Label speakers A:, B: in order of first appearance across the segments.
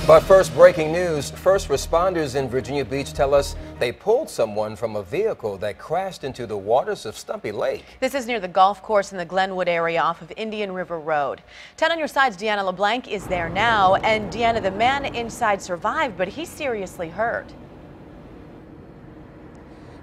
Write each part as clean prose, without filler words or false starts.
A: But first, breaking news. First responders in Virginia Beach tell us they pulled someone from a vehicle that crashed into the waters of Stumpy Lake.
B: This is near the golf course in the Glenwood area off of Indian River Road. 10 on your side's Deanna LeBlanc is there now. And Deanna, the man inside survived, but he's seriously hurt.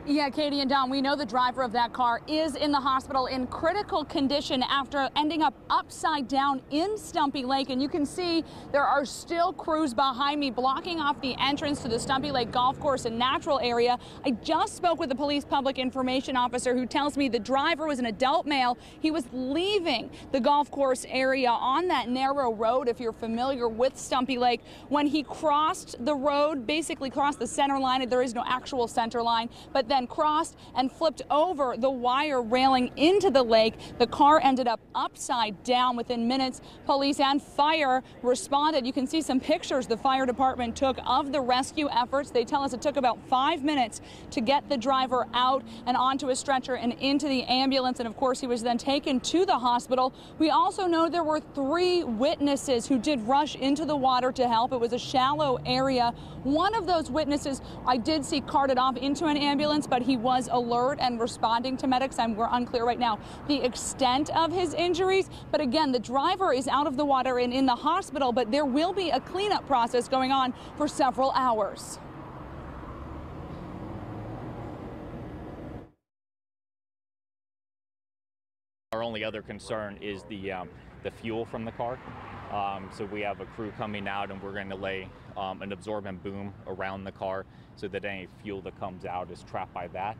C: Yeah, Katie and Don, we know the driver of that car is in the hospital in critical condition after ending up upside down in Stumpy Lake. And you can see there are still crews behind me blocking off the entrance to the Stumpy Lake golf course and natural area. I just spoke with the police public information officer who tells me the driver was an adult male. He was leaving the golf course area on that narrow road, if you're familiar with Stumpy Lake. When he crossed the road, basically crossed the center line, there is no actual center line, but then crossed and flipped over the wire railing into the lake. The car ended up upside down. Within minutes, police and fire responded. You can see some pictures the fire department took of the rescue efforts. They tell us it took about 5 minutes to get the driver out and onto a stretcher and into the ambulance. And of course, he was then taken to the hospital. We also know there were 3 witnesses who did rush into the water to help. It was a shallow area. One of those witnesses I did see carted off into an ambulance, but he was alert and responding to medics. We're unclear right now the extent of his injuries. But again, the driver is out of the water and in the hospital, but there will be a cleanup process going on for several hours.
D: Our only other concern is the fuel from the car. So we have a crew coming out and we're going to lay an absorbent boom around the car so that any fuel that comes out is trapped by that.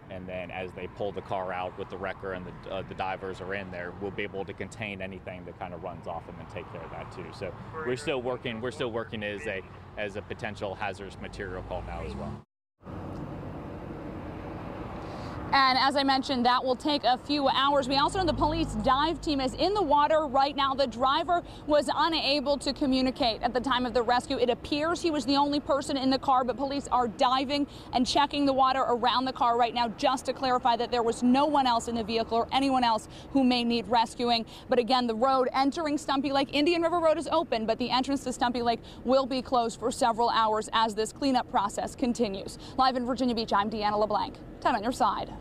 D: And then as they pull the car out with the wrecker and the divers are in there, we'll be able to contain anything that kind of runs off and then take care of that too. So we're still working as a potential hazardous material call now as well.
C: And as I mentioned, that will take a few hours. We also know the police dive team is in the water right now. The driver was unable to communicate at the time of the rescue. It appears he was the only person in the car, but police are diving and checking the water around the car right now just to clarify that there was no one else in the vehicle or anyone else who may need rescuing. But again, the road entering Stumpy Lake, Indian River Road, is open, but the entrance to Stumpy Lake will be closed for several hours as this cleanup process continues. Live in Virginia Beach, I'm Deanna LeBlanc. 10 on your side.